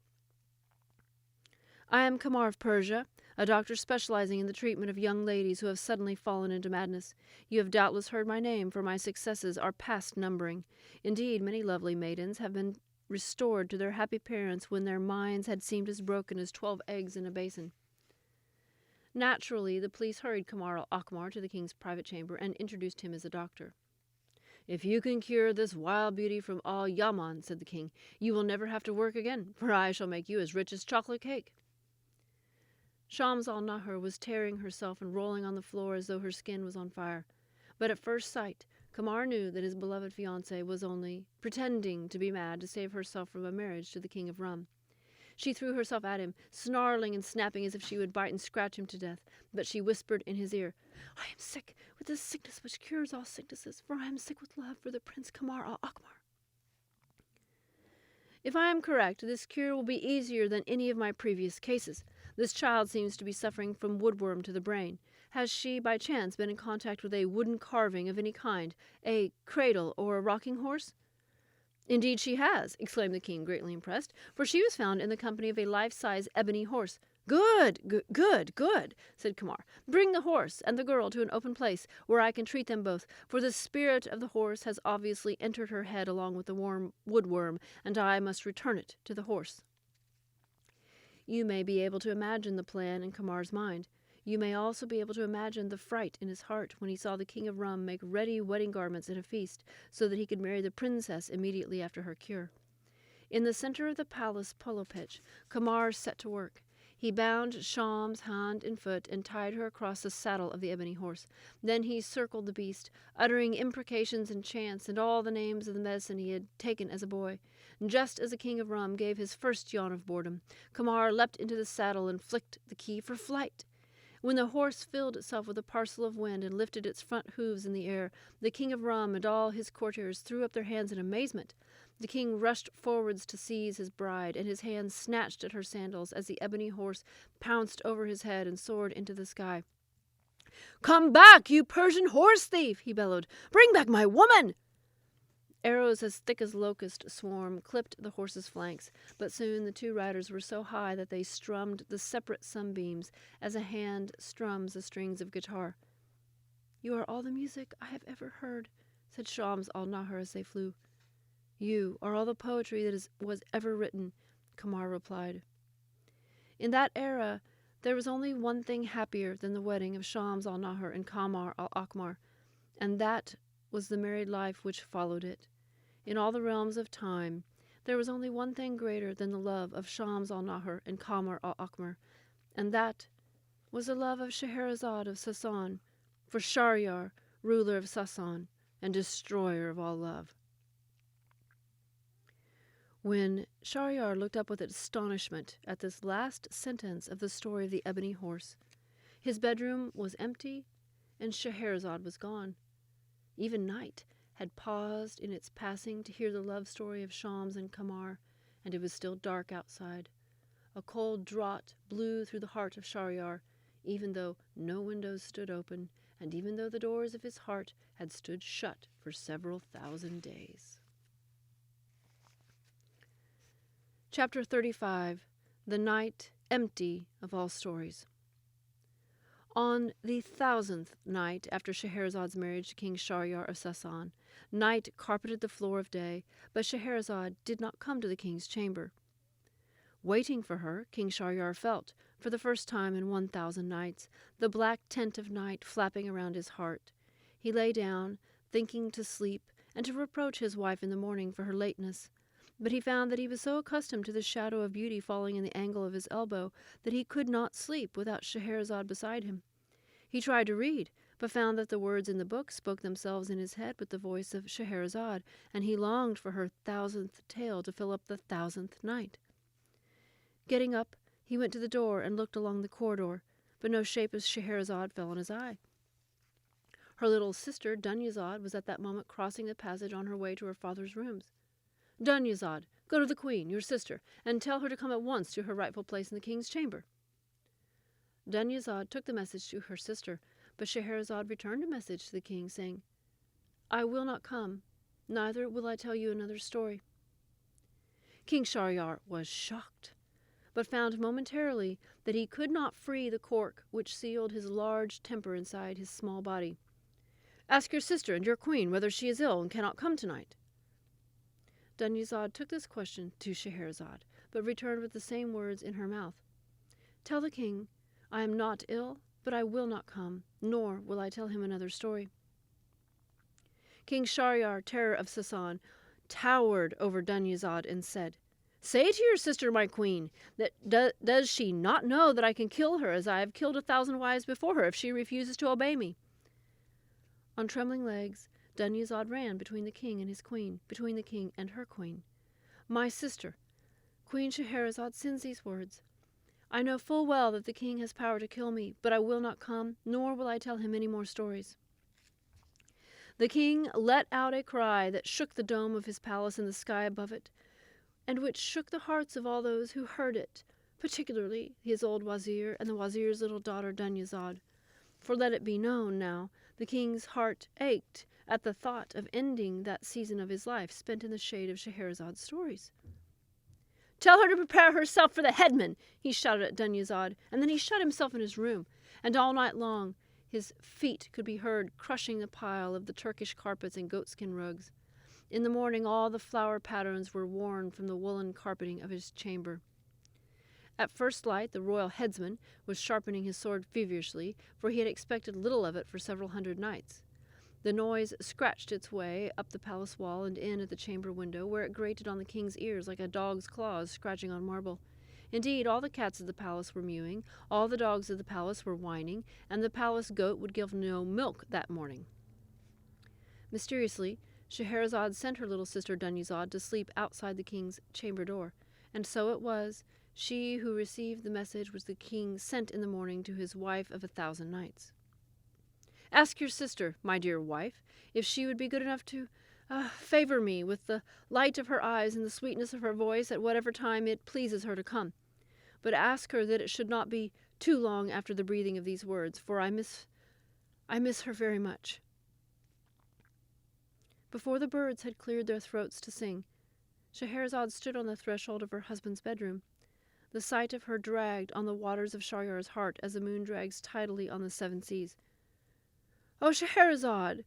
Speaker 1: "I am Kamar of Persia, a doctor specializing in the treatment of young ladies who have suddenly fallen into madness. You have doubtless heard my name, for my successes are past numbering. Indeed, many lovely maidens have been restored to their happy parents when their minds had seemed as broken as 12 eggs in a basin." Naturally, the police hurried Kamar al-Akmar to the king's private chamber and introduced him as a doctor. "If you can cure this wild beauty from all Yaman," said the king, "you will never have to work again, for I shall make you as rich as chocolate cake." Shams al-Nahar was tearing herself and rolling on the floor as though her skin was on fire. But at first sight, Kamar knew that his beloved fiancée was only pretending to be mad to save herself from a marriage to the king of Rum. She threw herself at him, snarling and snapping as if she would bite and scratch him to death. But she whispered in his ear, "I am sick with the sickness which cures all sicknesses, for I am sick with love for the Prince Kamar al-Akmar. If I am correct, this cure will be easier than any of my previous cases. This child seems to be suffering from woodworm to the brain. Has she, by chance, been in contact with a wooden carving of any kind, a cradle or a rocking horse?" "Indeed she has," exclaimed the king, greatly impressed, "for she was found in the company of a life-size ebony horse." Good, said Kamar. "Bring the horse and the girl to an open place where I can treat them both, for the spirit of the horse has obviously entered her head along with the woodworm, and I must return it to the horse." You may be able to imagine the plan in Kamar's mind. You may also be able to imagine the fright in his heart when he saw the king of Rum make ready wedding garments at a feast so that he could marry the princess immediately after her cure. In the center of the palace polo pitch, Kamar set to work. He bound Shams hand and foot and tied her across the saddle of the ebony horse. Then he circled the beast, uttering imprecations and chants and all the names of the medicine he had taken as a boy. Just as the king of Rum gave his first yawn of boredom, Kamar leapt into the saddle and flicked the key for flight. When the horse filled itself with a parcel of wind and lifted its front hooves in the air, the king of Rum and all his courtiers threw up their hands in amazement. The king rushed forwards to seize his bride, and his hands snatched at her sandals as the ebony horse pounced over his head and soared into the sky. "Come back, you Persian horse thief!" he bellowed. "Bring back my woman!" Arrows as thick as locust swarm clipped the horse's flanks, but soon the two riders were so high that they strummed the separate sunbeams as a hand strums the strings of guitar. "You are all the music I have ever heard," said Shams al-Nahar as they flew. You are all the poetry that was ever written, Kamar replied. In that era, there was only one thing happier than the wedding of Shams al-Nahar and Kamar al-Akmar, and that was the married life which followed it. In all the realms of time, there was only one thing greater than the love of Shams al-Nahar and Kamar al-Akmar, and that was the love of Shahrazad of Sassan for Shahryar, ruler of Sassan and destroyer of all love. When Shahryar looked up with astonishment at this last sentence of the story of the ebony horse, his bedroom was empty and Shahrazad was gone. Even night had paused in its passing to hear the love story of Shams and Kamar, and it was still dark outside. A cold draught blew through the heart of Shahryar, even though no windows stood open, and even though the doors of his heart had stood shut for several thousand days. Chapter 35. The Night Empty of All Stories. On the 1000th night after Shahrazad's marriage to King Shahryar of Sassan, night carpeted the floor of day, but Shahrazad did not come to the king's chamber. Waiting for her, King Shahryar felt, for the first time in 1000 nights, the black tent of night flapping around his heart. He lay down, thinking to sleep, and to reproach his wife in the morning for her lateness. But he found that he was so accustomed to the shadow of beauty falling in the angle of his elbow that he could not sleep without Shahrazad beside him. He tried to read, but found that the words in the book spoke themselves in his head with the voice of Shahrazad, and he longed for her 1000th tale to fill up the 1000th night. Getting up, he went to the door and looked along the corridor, but no shape of Shahrazad fell on his eye. Her little sister, Dunyazad, was at that moment crossing the passage on her way to her father's rooms. Dunyazad, go to the queen, your sister, and tell her to come at once to her rightful place in the king's chamber. Dunyazad took the message to her sister, but Shahrazad returned a message to the king, saying, I will not come, neither will I tell you another story. King Shahryar was shocked, but found momentarily that he could not free the cork which sealed his large temper inside his small body. Ask your sister and your queen whether she is ill and cannot come tonight. Dunyazad took this question to Shahrazad, but returned with the same words in her mouth. Tell the king, I am not ill, but I will not come, nor will I tell him another story. King Shahryar, terror of Sassan, towered over Dunyazad and said, Say to your sister, my queen, that does she not know that I can kill her as I have killed 1,000 wives before her if she refuses to obey me? On trembling legs, Dunyazad ran between the king and his queen, between the king and her queen. My sister, Queen Shahrazad sends these words. I know full well that the king has power to kill me, but I will not come, nor will I tell him any more stories. The king let out a cry that shook the dome of his palace and the sky above it, and which shook the hearts of all those who heard it, particularly his old wazir and the wazir's little daughter Dunyazad. For let it be known now, the king's heart ached at the thought of ending that season of his life spent in the shade of Shahrazad's stories. Tell her to prepare herself for the headman, he shouted at Dunyazad, and then he shut himself in his room, and all night long his feet could be heard crushing the pile of the Turkish carpets and goatskin rugs. In the morning all the flower patterns were worn from the woolen carpeting of his chamber. At first light the royal headsman was sharpening his sword feverishly, for he had expected little of it for several hundred nights. The noise scratched its way up the palace wall and in at the chamber window, where it grated on the king's ears like a dog's claws scratching on marble. Indeed, all the cats of the palace were mewing, all the dogs of the palace were whining, and the palace goat would give no milk that morning. Mysteriously, Shahrazad sent her little sister Dunyazad to sleep outside the king's chamber door, and so it was she who received the message which the king sent in the morning to his wife of 1,000 nights. Ask your sister, my dear wife, if she would be good enough to favor me with the light of her eyes and the sweetness of her voice at whatever time it pleases her to come. But ask her that it should not be too long after the breathing of these words, for I miss her very much. Before the birds had cleared their throats to sing, Shahrazad stood on the threshold of her husband's bedroom. The sight of her dragged on the waters of Shahriyar's heart as the moon drags tidally on the seven seas. "O Shahrazad,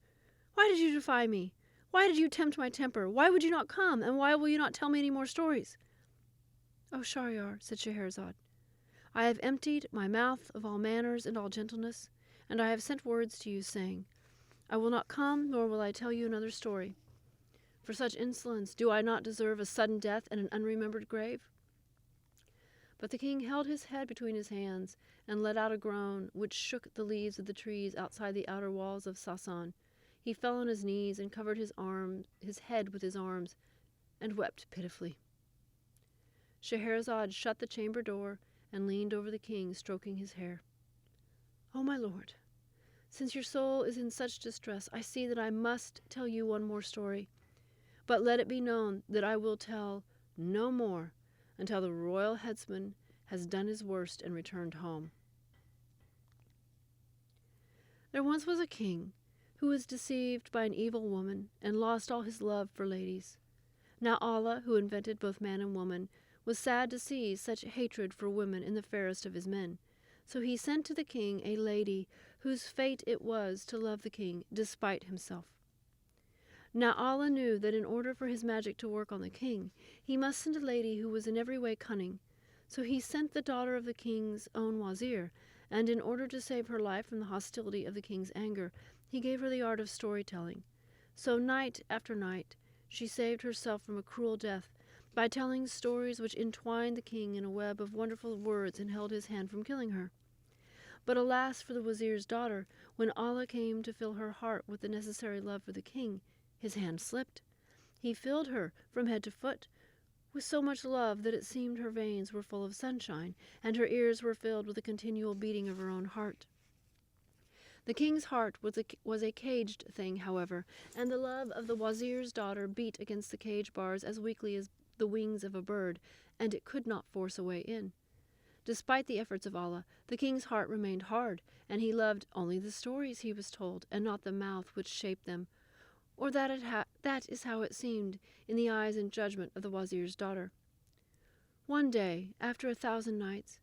Speaker 1: Why did you defy me? Why did you tempt my temper? Why would you not come? And why will you not tell me any more stories?" "O Shahryar," said Scheherazade, "I have emptied my mouth of all manners and all gentleness, and I have sent words to you, saying, I will not come, nor will I tell you another story. For such insolence do I not deserve a sudden death and an unremembered grave?" But the king held his head between his hands, and let out a groan which shook the leaves of the trees outside the outer walls of Sasan. He fell on his knees and covered his head with his arms, and wept pitifully. Scheherazade shut the chamber door and leaned over the king, stroking his hair. "O my lord, since your soul is in such distress, I see that I must tell you one more story. But let it be known that I will tell no more until the royal headsman has done his worst and returned home. There once was a king who was deceived by an evil woman and lost all his love for ladies. Now Allah, who invented both man and woman, was sad to see such hatred for women in the fairest of his men. So he sent to the king a lady whose fate it was to love the king despite himself. Now Allah knew that in order for his magic to work on the king, he must send a lady who was in every way cunning. So he sent the daughter of the king's own wazir, and in order to save her life from the hostility of the king's anger, he gave her the art of storytelling. So night after night she saved herself from a cruel death by telling stories which entwined the king in a web of wonderful words and held his hand from killing her. But alas for the wazir's daughter, when Allah came to fill her heart with the necessary love for the king, his hand slipped. He filled her from head to foot with so much love that it seemed her veins were full of sunshine, and her ears were filled with the continual beating of her own heart. The king's heart was a caged thing, however, and the love of the wazir's daughter beat against the cage bars as weakly as the wings of a bird, and it could not force a way in. Despite the efforts of Allah, the king's heart remained hard, and he loved only the stories he was told, and not the mouth which shaped them, or that is how it seemed in the eyes and judgment of the wazir's daughter. One day, after 1,000 nights,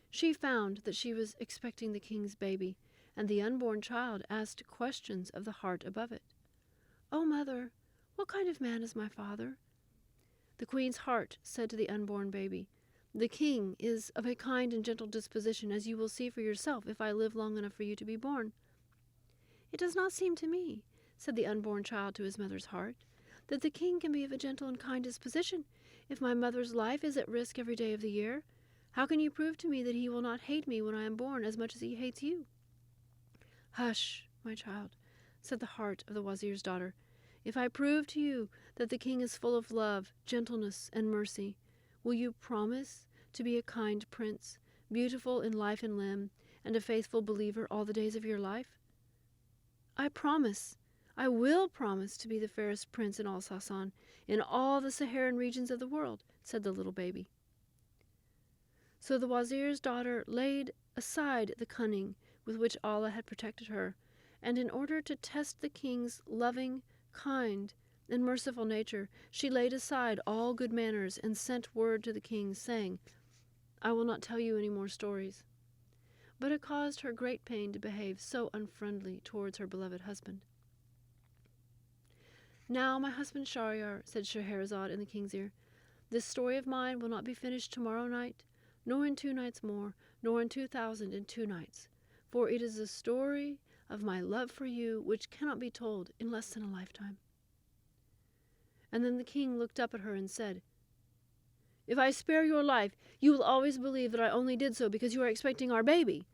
Speaker 1: she found that she was expecting the king's baby, and the unborn child asked questions of the heart above it. "O mother, what kind of man is my father?" The queen's heart said to the unborn baby, "The king is of a kind and gentle disposition, as you will see for yourself if I live long enough for you to be born." "It does not seem to me," said the unborn child to his mother's heart, "that the king can be of a gentle and kind disposition. If my mother's life is at risk every day of the year, how can you prove to me that he will not hate me when I am born as much as he hates you?" "Hush, my child," said the heart of the wazir's daughter. "If I prove to you that the king is full of love, gentleness, and mercy, will you promise to be a kind prince, beautiful in life and limb, and a faithful believer all the days of your life?" "I promise. I will promise to be the fairest prince in all Sasan, in all the Saharan regions of the world," said the little baby. So the wazir's daughter laid aside the cunning with which Allah had protected her, and in order to test the king's loving, kind, and merciful nature, she laid aside all good manners and sent word to the king, saying, "I will not tell you any more stories." But it caused her great pain to behave so unfriendly towards her beloved husband. "Now, my husband Shahryar," said Scheherazade in the king's ear, "this story of mine will not be finished tomorrow night, nor in 2 nights more, nor in 2,002 nights, for it is a story of my love for you which cannot be told in less than a lifetime." And then the king looked up at her and said, "If I spare your life, you will always believe that I only did so because you are expecting our baby."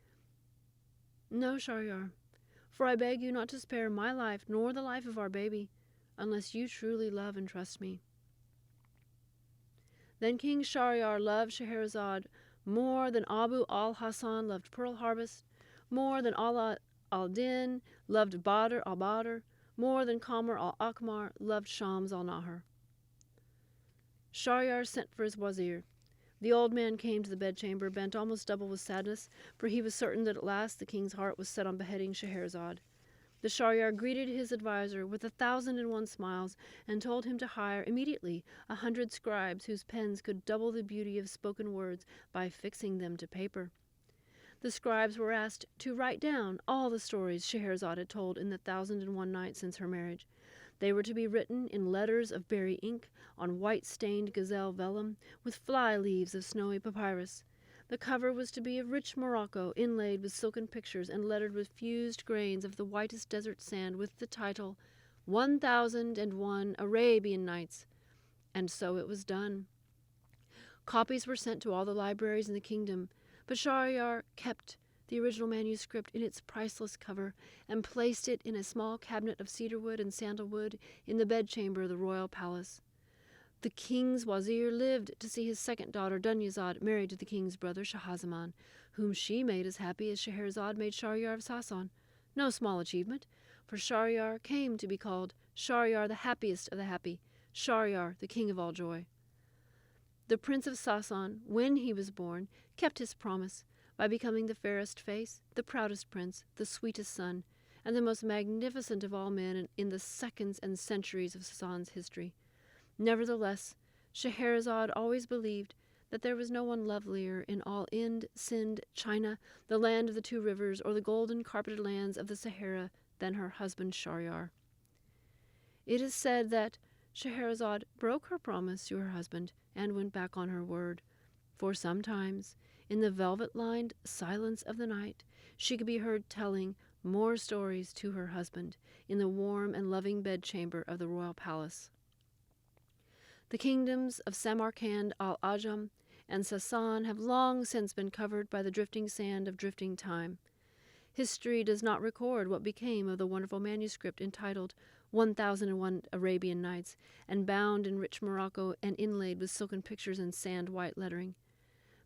Speaker 1: "No, Shahryar, for I beg you not to spare my life nor the life of our baby, unless you truly love and trust me." Then King Shahryar loved Scheherazade more than Abu al-Hasan loved Pearl Harvest, more than Ala al-Din loved Badr al-Badr, more than Kamar al-Akmar loved Shams al-Nahar. Shahryar sent for his wazir. The old man came to the bedchamber, bent almost double with sadness, for he was certain that at last the king's heart was set on beheading Scheherazade. The Shahryar greeted his adviser with 1,001 smiles, and told him to hire immediately 100 scribes whose pens could double the beauty of spoken words by fixing them to paper. The scribes were asked to write down all the stories Scheherazade had told in the 1001 Nights since her marriage. They were to be written in letters of berry ink, on white-stained gazelle vellum, with fly-leaves of snowy papyrus. The cover was to be of rich morocco, inlaid with silken pictures, and lettered with fused grains of the whitest desert sand, with the title, 1001 Arabian Nights. And so it was done. Copies were sent to all the libraries in the kingdom, but Shahryar kept the original manuscript in its priceless cover and placed it in a small cabinet of cedarwood and sandalwood in the bedchamber of the royal palace. The king's wazir lived to see his second daughter Dunyazad married to the king's brother Shahzaman, whom she made as happy as Scheherazade made Shahryar of Sassan. No small achievement, for Shahryar came to be called Shahryar the happiest of the happy, Shahryar the king of all joy. The prince of Sassan, when he was born, kept his promise by becoming the fairest face, the proudest prince, the sweetest son, and the most magnificent of all men in the seconds and centuries of Sassan's history. Nevertheless, Scheherazade always believed that there was no one lovelier in all Ind, Sind, China, the land of the two rivers, or the golden carpeted lands of the Sahara than her husband Shahryar. It is said that Scheherazade broke her promise to her husband and went back on her word, for sometimes, in the velvet-lined silence of the night, she could be heard telling more stories to her husband in the warm and loving bedchamber of the royal palace. The kingdoms of Samarkand, Al-Ajam, and Sassan have long since been covered by the drifting sand of drifting time. History does not record what became of the wonderful manuscript entitled 1001 Arabian Nights, and bound in rich morocco and inlaid with silken pictures and sand-white lettering.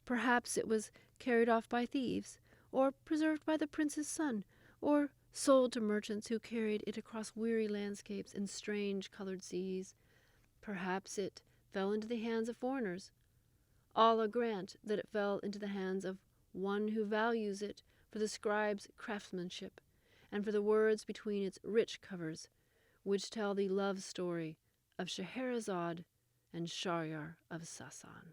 Speaker 1: Perhaps it was carried off by thieves, or preserved by the prince's son, or sold to merchants who carried it across weary landscapes and strange-colored seas. Perhaps it fell into the hands of foreigners. Allah grant that it fell into the hands of one who values it for the scribe's craftsmanship, and for the words between its rich covers, which tell the love story of Scheherazade and Shahryar of Sassan.